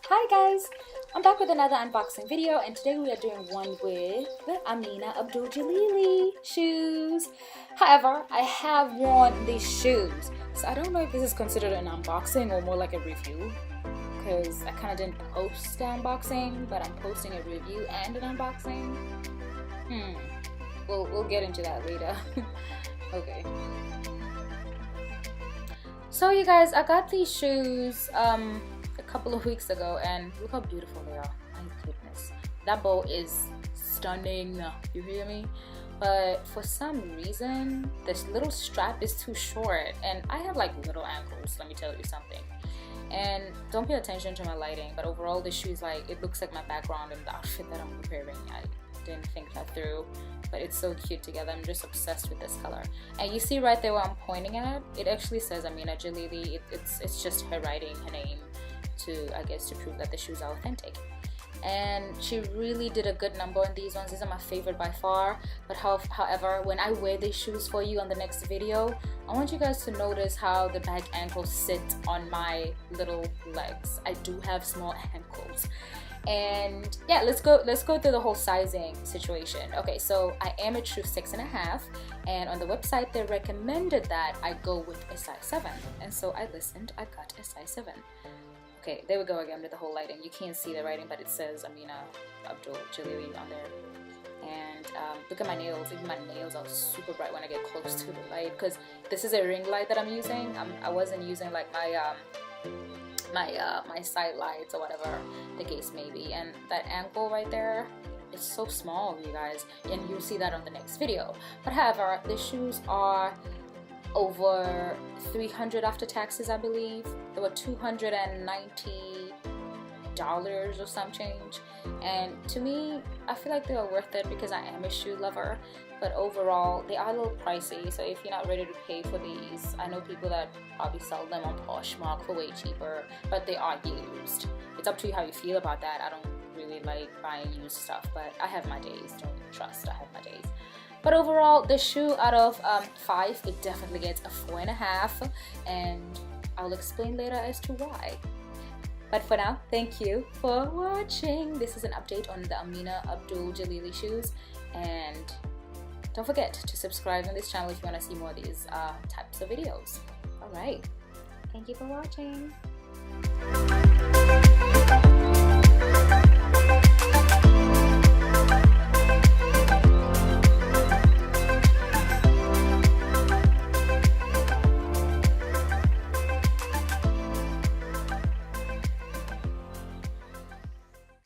Hi guys, I'm back with another unboxing video, and today we are doing one with the Aminah Abdul Jillili shoes. However, I have worn these shoes, so I don't know if this is considered an unboxing or more like a review, because I kind of didn't post the unboxing, but I'm posting a review and an unboxing. We'll get into that later. Okay. So you guys, I got these shoes a couple of weeks ago, and look how beautiful they are. My goodness, that bow is stunning, you hear me? But for some reason this little strap is too short, and I have like little ankles, let me tell you something. And don't pay attention to my lighting, but overall the shoes, like, it looks like my background in the outfit that I'm preparing. I didn't think that through, but it's so cute together. I'm just obsessed with this color. And you see right there where I'm pointing at, it actually says Aminah Jillili. It's just her writing her name to, I guess, to prove that the shoes are authentic. And she really did a good number on these ones. These are my favorite by far. But however, when I wear these shoes for you on the next video, I want you guys to notice how the back ankles sit on my little legs. I do have small ankles. And yeah, let's go through the whole sizing situation. Okay, so I am a true 6.5, and on the website they recommended that I go with a size 7, and so I listened. I got a size 7. Okay, there we go again with the whole lighting. You can't see the writing, but it says Aminah Abdul Jillili on there. And look at my nails. Even my nails are super bright when I get close to the light, because this is a ring light that I'm using. I wasn't using like my side lights or whatever the case may be. And that ankle right there, it's so small, you guys, and you'll see that on the next video. But however, the shoes are over $300 after taxes, I believe. They were $290 or some change, and to me, I feel like they are worth it because I am a shoe lover. But overall, they are a little pricey, so if you're not ready to pay for these, I know people that probably sell them on Poshmark for way cheaper, but they are used. It's up to you how you feel about that. I don't really like buying used stuff, but I have my days. Don't trust, I have my days. But overall, the shoe out of 5, it definitely gets a 4.5, and I'll explain later as to why. But for now, thank you for watching. This is an update on the Aminah Abdul Jillili shoes, and don't forget to subscribe on this channel if you want to see more of these types of videos. Alright, thank you for watching.